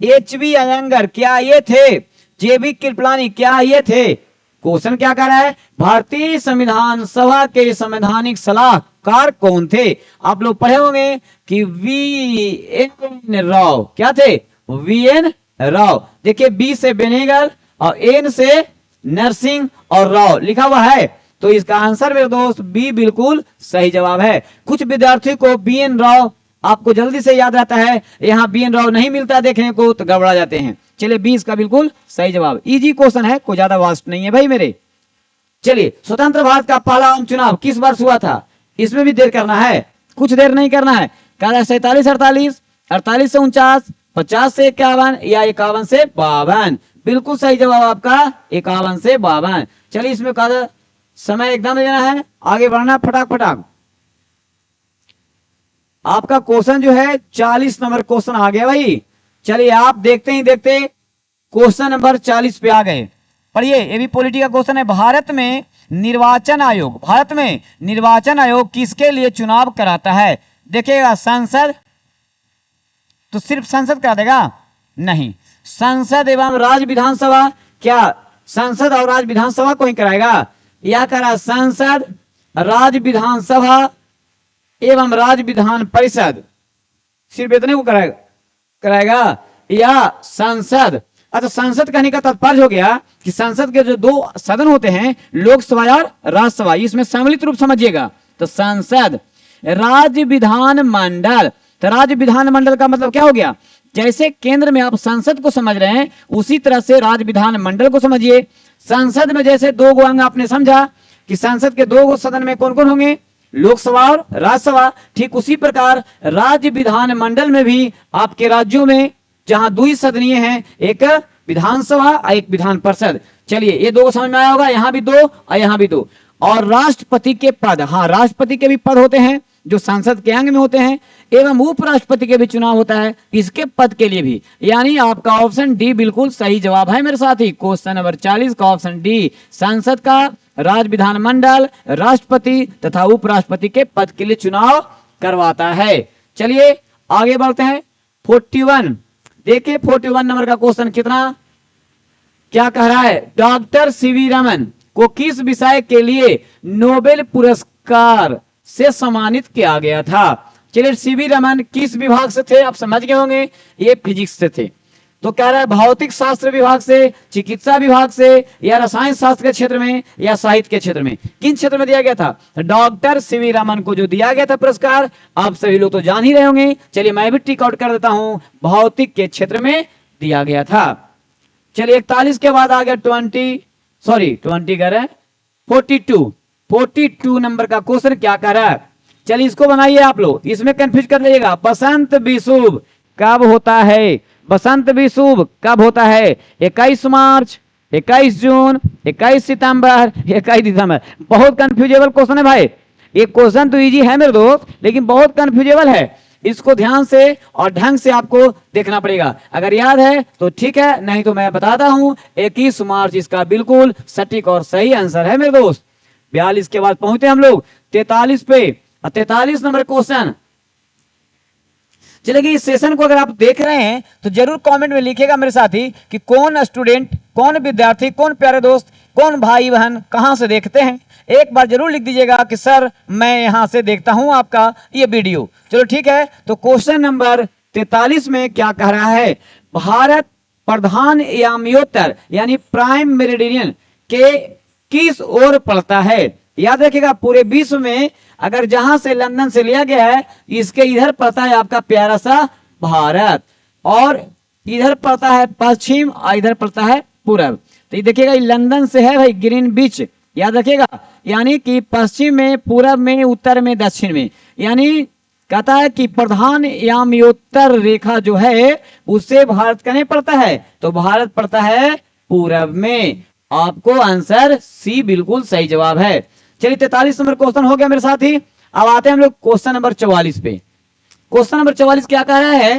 एच.बी. अयंगर क्या ये थे? जे.बी. कृपलानी क्या ये थे? क्वेश्चन क्या कर रहा है? भारतीय संविधान सभा के संवैधानिक सलाहकार कौन थे? आप लोग पढ़े होंगे कि वी.एन. राव क्या थे? वी.एन. राव। देखिए, बी से बेनेगल और एन से नरसिंह और राव लिखा हुआ है, तो इसका आंसर मेरे दोस्त बी बिल्कुल सही जवाब है। कुछ विद्यार्थियों को बी.एन. राव आपको जल्दी से याद रहता है, यहाँ बी.एन. राव नहीं मिलता देखने को तो गड़बड़ा जाते हैं। चलिए, 20 का बिल्कुल सही जवाब। इजी क्वेश्चन है, कोई ज्यादा वास्ट नहीं है भाई मेरे। चलिए, स्वतंत्र भारत का पहला आम चुनाव किस वर्ष हुआ था? इसमें भी देर करना है, कुछ देर नहीं करना है। कह रहा है 47 48, 48 से 49, 50 से 51 या 51 से 52। बिल्कुल सही जवाब आपका 51 से 52। चलिए, इसमें कहा समय एकदम देना है, आगे बढ़ना फटाक फटाक। आपका क्वेश्चन जो है 40 नंबर क्वेश्चन आ गया भाई। चलिए, आप देखते ही देखते क्वेश्चन नंबर 40 पे आ गए। पढ़िए, ये भी पॉलिटी का क्वेश्चन है। भारत में निर्वाचन आयोग किसके लिए चुनाव कराता है? देखिएगा, संसद तो सिर्फ संसद करा देगा? नहीं, संसद एवं राज्य विधानसभा। क्या संसद और राज्य विधानसभा को ही कराएगा? या करा संसद, राज्य विधानसभा एवं राज्य विधान परिषद, सिर्फ इतने को कराएगा? या संसद, अच्छा, संसद कहने का तात्पर्य हो गया कि संसद के जो दो सदन होते हैं, लोकसभा और राज्यसभा, इसमें सम्मिलित रूप समझिएगा। तो संसद, राज्य विधान मंडल। तो राज्य विधान मंडल का मतलब क्या हो गया? जैसे केंद्र में आप संसद को समझ रहे हैं, उसी तरह से राज्य विधान मंडल को समझिए। संसद में जैसे दो गो अंग आपने समझा कि संसद के दो गो सदन में कौन कौन होंगे, लोकसभा और राज्यसभा, ठीक उसी प्रकार राज्य विधान मंडल में भी आपके राज्यों में जहां द्विसदनीय हैं, एक विधानसभा और एक विधान परिषद। चलिए, ये दो समझ में आया होगा, यहां भी दो और यहां भी दो। और राष्ट्रपति के पद, हाँ राष्ट्रपति के भी पद होते हैं जो संसद के अंग में होते हैं, एवं उपराष्ट्रपति के भी चुनाव होता है इसके पद के लिए भी। यानी आपका ऑप्शन डी बिल्कुल सही जवाब है मेरे साथी। क्वेश्चन नंबर 40 का ऑप्शन डी, संसद का, राज्य विधानमंडल, राष्ट्रपति तथा उपराष्ट्रपति के पद के लिए चुनाव करवाता है। चलिए आगे बढ़ते हैं। 41 देखिए, 41 नंबर का क्वेश्चन कितना क्या कह रहा है? डॉक्टर सीवी रमन को किस विषय के लिए नोबेल पुरस्कार से सम्मानित किया गया था? चलिए, सीवी रमन किस विभाग से थे? आप समझ गए होंगे, ये फिजिक्स से थे। तो कह रहा है भौतिक शास्त्र विभाग से, चिकित्सा विभाग से, या रसायन शास्त्र के क्षेत्र में, या साहित्य के क्षेत्र में, किन क्षेत्र में दिया गया था? डॉक्टर सीवी रमन को जो दिया गया था पुरस्कार, आप सभी लोग तो जान ही रहे होंगे। चलिए मैं भी टिक आउट कर देता हूं, भौतिक के क्षेत्र में दिया गया था। चलिए 41 के बाद आ गया 20 कह रहे हैं 42 नंबर का क्वेश्चन क्या कह रहा है? चलिए इसको बनाइए आप लोग, इसमें कंफ्यूज कर लीजिएगा। बसंत विषुव कब होता है? बसंत विषुव कब होता है? 21 मार्च, 21 जून, 21 सितंबर, 21 दिसंबर। बहुत कंफ्यूजेबल क्वेश्चन है भाई। ये क्वेश्चन तो इजी है मेरे दोस्त, लेकिन बहुत कंफ्यूजेबल है। इसको ध्यान से और ढंग से आपको देखना पड़ेगा। अगर याद है तो ठीक है, नहीं तो मैं बताता हूं 21 मार्च इसका बिल्कुल सटीक और सही आंसर है मेरे दोस्त। 42 के बाद पहुंचते हम लोग 43 पे। 43 नंबर क्वेश्चन, चलिए इस सेशन को अगर आप देख रहे हैं तो जरूर कमेंट में लिखिएगा मेरे साथी कि कौन स्टूडेंट, कौन विद्यार्थी, कौन प्यारे दोस्त, कौन भाई बहन कहां से देखते हैं। एक बार जरूर लिख दीजिएगा कि सर मैं यहां से देखता हूं आपका ये वीडियो। चलो ठीक है, तो क्वेश्चन नंबर 43 में क्या कह रहा है? भारत प्रधान यामियोत्तर यानी प्राइम मेरिडियन के किस ओर पड़ता है? याद रखिएगा, पूरे विश्व में अगर जहां से लंदन से लिया गया है, इसके इधर पड़ता है आपका प्यारा सा भारत, और इधर पड़ता है पश्चिम और इधर पड़ता है पूरब। तो ये देखिएगा, लंदन से है भाई ग्रीन बीच, याद रखिएगा, यानी कि पश्चिम में, पूरब में, उत्तर में, दक्षिण में। यानी कहता है कि प्रधान यामियोत्तर रेखा जो है उससे भारत कहने पड़ता है, तो भारत पड़ता है पूरब में। आपको आंसर सी बिल्कुल सही जवाब है। चलिए 43 नंबर क्वेश्चन हो गया मेरे साथी। अब आते हैं हम लोग क्वेश्चन नंबर 44 पे। क्वेश्चन नंबर 44 क्या कह रहा है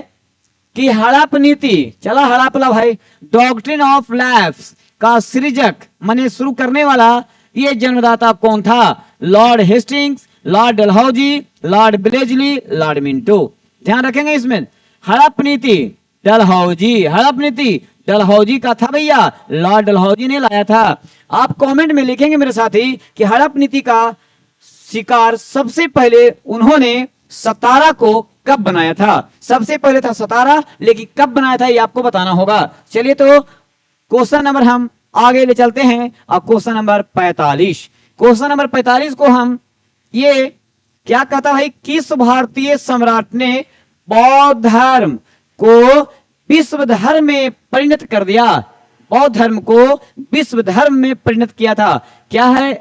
कि हड़प नीति, चला हड़पला भाई, डॉक्ट्रिन ऑफ लैप्स का सृजक माने शुरू करने वाला ये जन्मदाता कौन था? Lord Hastings, Lord Dalhousie, Lord ब्लेजली, Lord Minto. ध्यान रखेंगे इसमें। हड़प नीति डलहौजी, हड़प नीति डलहौजी का था भैया, लॉर्ड डलहौजी ने लाया था। आप कमेंट में लिखेंगे मेरे साथी कि हड़प नीति का शिकार सबसे पहले उन्होंने सतारा को कब बनाया था? सबसे पहले था सतारा, लेकिन कब बनाया था ये आपको बताना होगा। चलिए तो क्वेश्चन नंबर हम आगे ले चलते हैं। अब क्वेश्चन नंबर 45, क्वेश्चन नंबर 45 को हम ये क्या कहता है, किस भारतीय सम्राट ने बौद्ध धर्म को विश्व धर्म में परिणत कर दिया? बौद्ध धर्म को विश्व धर्म में परिणत किया था। क्या है?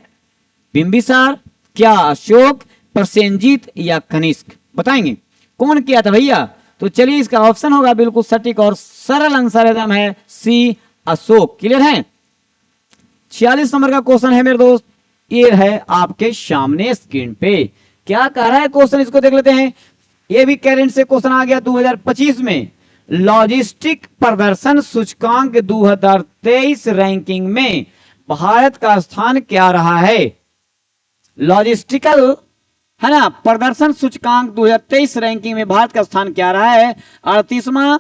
बिंबिसार, क्या अशोक, प्रसेनजीत या कनिष्क? बताएंगे कौन किया था भैया? तो चलिए इसका ऑप्शन होगा बिल्कुल सटीक और सरल आंसर एकदम है सी, अशोक। क्लियर है? 46 नंबर का क्वेश्चन है मेरे दोस्त, ये है आपके सामने स्क्रीन पे। क्या कह रहा है क्वेश्चन, इसको देख लेते हैं। ये भी करेंट से क्वेश्चन आ गया 2025 में। लॉजिस्टिक प्रदर्शन सूचकांक 2023 रैंकिंग में भारत का स्थान क्या रहा है? लॉजिस्टिकल है ना, प्रदर्शन सूचकांक 2023 रैंकिंग में भारत का स्थान क्या रहा है? 38वां,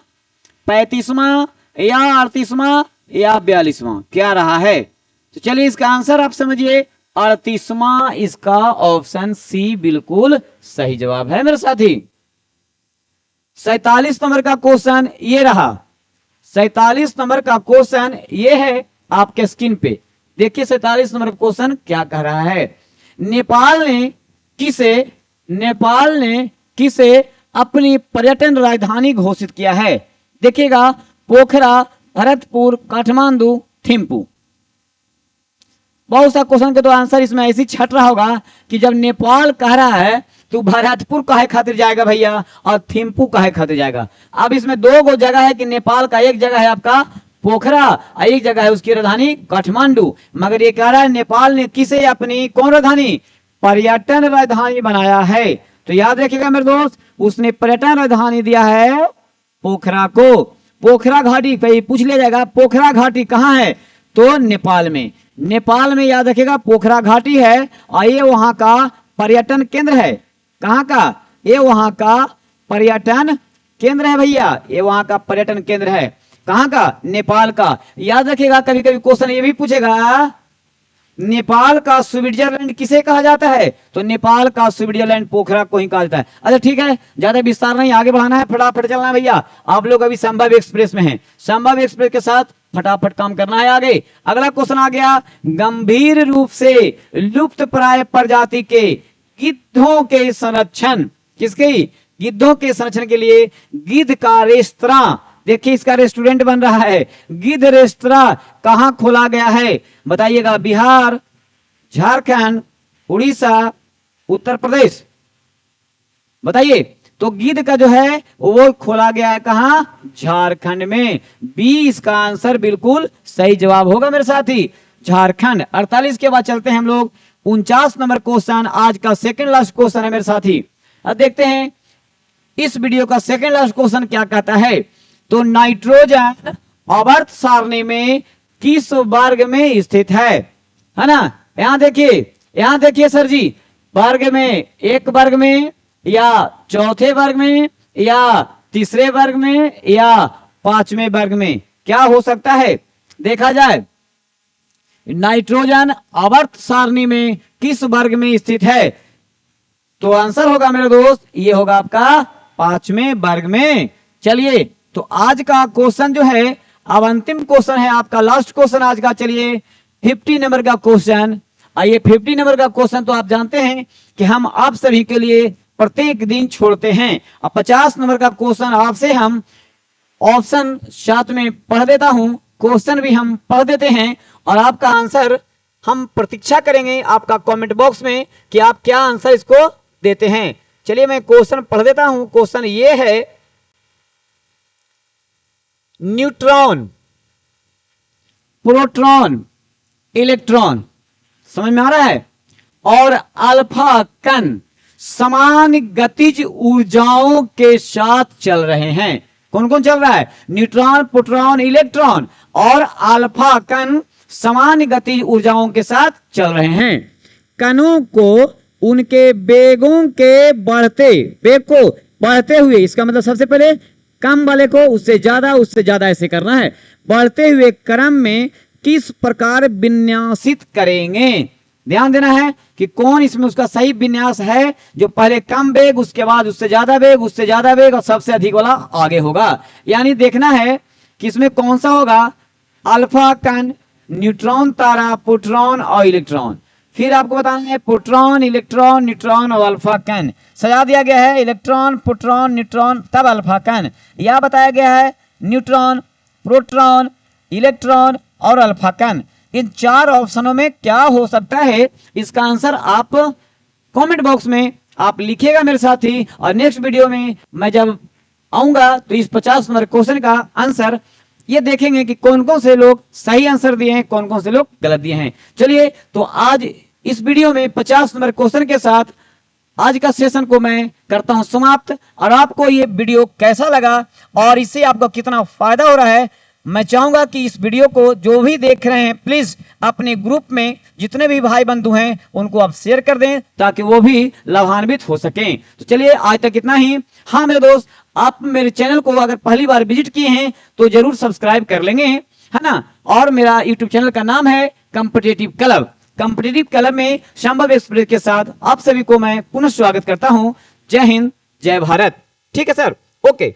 35वां या 38वां या 42वां? क्या रहा है? तो चलिए इसका आंसर आप समझिए, 38वां इसका ऑप्शन सी बिल्कुल सही जवाब है मेरे साथी। 47 नंबर का क्वेश्चन ये रहा। 47 नंबर का क्वेश्चन ये है आपके स्क्रीन पे। देखिए 47 नंबर क्वेश्चन क्या कह रहा है। नेपाल ने किसे अपनी पर्यटन राजधानी घोषित किया है। देखिएगा, पोखरा, भरतपुर, काठमांडू, थिम्पू। बहुत सा क्वेश्चन के तो आंसर इसमें ऐसी छट रहा होगा कि जब नेपाल कह रहा है तो भरतपुर काहे खातिर जाएगा भैया और थिम्पू काहे खातिर जाएगा। अब इसमें दो गो जगह है कि नेपाल का एक जगह है आपका पोखरा और एक जगह है उसकी राजधानी काठमांडू। मगर ये कह रहा है नेपाल ने किसे अपनी कौन राजधानी, पर्यटन राजधानी बनाया है। तो याद रखिएगा मेरे दोस्त, उसने पर्यटन राजधानी दिया है पोखरा को। पोखरा घाटी पे पूछ लिया जाएगा, पोखरा घाटी कहाँ है, तो नेपाल में। नेपाल में याद रखिएगा पोखरा घाटी है और ये वहां का पर्यटन केंद्र है। कहाँ का, ये वहां का पर्यटन केंद्र है भैया, ये वहां का पर्यटन केंद्र है। कहाँ का, नेपाल का। याद रखिएगा कभी कभी क्वेश्चन ये भी पूछेगा, नेपाल का स्विट्जरलैंड किसे कहा जाता है, तो नेपाल का स्विट्जरलैंड पोखरा को ही कहा जाता है। अच्छा ठीक है, ज्यादा विस्तार नहीं, आगे बढ़ाना है, फटाफट चलना है भैया। आप लोग अभी संभव एक्सप्रेस में हैं, संभव एक्सप्रेस के साथ फटाफट काम करना है आगे। अगला क्वेश्चन आ गया, गंभीर रूप से लुप्त प्राय प्रजाति के गिद्धों के संरक्षण, किसके, गिद्धों के संरक्षण के लिए गिद्ध का रेस्तरां, देखिए इसका रेस्टोरेंट बन रहा है, गिद्ध रेस्तरां कहां खोला गया है, बताइएगा। बिहार, झारखंड, उड़ीसा, उत्तर प्रदेश, बताइए। तो गिद्ध का जो है वो खोला गया है कहां, झारखंड में। 20 का आंसर बिल्कुल सही जवाब होगा मेरे साथी, झारखंड। 48 के बाद चलते हैं हम लोग 49 नंबर क्वेश्चन, आज का सेकंड लास्ट क्वेश्चन है मेरे साथी। अब देखते हैं इस वीडियो का सेकंड लास्ट क्वेश्चन क्या कहता है। तो नाइट्रोजन आवर्त सारणी में किस वर्ग में स्थित है ना। यहां देखिए सर जी, वर्ग में, एक वर्ग में या चौथे वर्ग में या तीसरे वर्ग में या पांचवें वर्ग में, क्या हो सकता है देखा जाए। नाइट्रोजन आवर्त सारणी में किस वर्ग में स्थित है, तो आंसर होगा मेरे दोस्त, ये होगा आपका पांचवें वर्ग में। चलिए, तो आज का क्वेश्चन जो है, अब अंतिम क्वेश्चन है आपका, लास्ट क्वेश्चन आज का। चलिए 50 नंबर का क्वेश्चन। आइए 50 नंबर का क्वेश्चन तो आप जानते हैं कि हम आप सभी के लिए प्रत्येक दिन छोड़ते हैं। अब 50 नंबर का क्वेश्चन आपसे हम ऑप्शन साथ में पढ़ देता हूं, क्वेश्चन भी हम पढ़ देते हैं और आपका आंसर हम प्रतीक्षा करेंगे आपका कमेंट बॉक्स में कि आप क्या आंसर इसको देते हैं। चलिए मैं क्वेश्चन पढ़ देता हूं। क्वेश्चन ये है, न्यूट्रॉन, प्रोटॉन, इलेक्ट्रॉन, समझ में आ रहा है, और अल्फा कण समान गतिज ऊर्जाओं के साथ चल रहे हैं। कौन कौन चल रहा है, न्यूट्रॉन, प्रोटॉन, इलेक्ट्रॉन और अल्फा कण समान गतिज ऊर्जाओं के साथ चल रहे हैं। कणों को उनके बेगों के बढ़ते हुए, इसका मतलब सबसे पहले कम वाले को उससे ज्यादा ऐसे करना है, बढ़ते हुए क्रम में किस प्रकार विन्यासित करेंगे। ध्यान देना है कि कौन इसमें उसका सही विन्यास है, जो पहले कम वेग, उसके बाद उससे ज्यादा वेग और सबसे अधिक वाला आगे होगा। यानी देखना है कि इसमें कौन सा होगा, अल्फा कण, न्यूट्रॉन तारा, प्रोटॉन और इलेक्ट्रॉन। फिर आपको बताना है प्रोटॉन, इलेक्ट्रॉन, न्यूट्रॉन और अल्फा कण। सजा दिया गया है इलेक्ट्रॉन, प्रोटॉन, न्यूट्रॉन तब अल्फा कण। यह बताया गया है न्यूट्रॉन, प्रोटॉन, इलेक्ट्रॉन और अल्फा कण। इन चार ऑप्शनों में क्या हो सकता है, इसका आंसर आप कमेंट बॉक्स में आप लिखिएगा मेरे साथी। और नेक्स्ट वीडियो में मैं जब आऊंगा तो इस 50 नंबर क्वेश्चन का आंसर ये देखेंगे कि कौन कौन से लोग सही आंसर दिए हैं, कौन कौन से लोग गलत दिए हैं। चलिए, तो आज इस वीडियो में 50 नंबर क्वेश्चन के साथ आज का सेशन को मैं करता हूं समाप्त। और आपको ये वीडियो कैसा लगा और इससे आपको कितना फायदा हो रहा है, मैं चाहूंगा कि इस वीडियो को जो भी देख रहे हैं प्लीज अपने ग्रुप में जितने भी भाई बंधु हैं उनको आप शेयर कर दें ताकि वो भी लाभान्वित हो सकें। तो चलिए आज तक इतना ही। हाँ मेरे दोस्त, आप मेरे चैनल को अगर पहली बार विजिट किए हैं तो जरूर सब्सक्राइब कर लेंगे, है ना। और मेरा यूट्यूब चैनल का नाम है कॉम्पिटिटिव क्लब। कॉम्पिटिटिव क्लब में संभव एक्सप्रेस के साथ आप सभी को मैं पुनः स्वागत करता हूं। जय हिंद, जय भारत। ठीक है सर, ओके।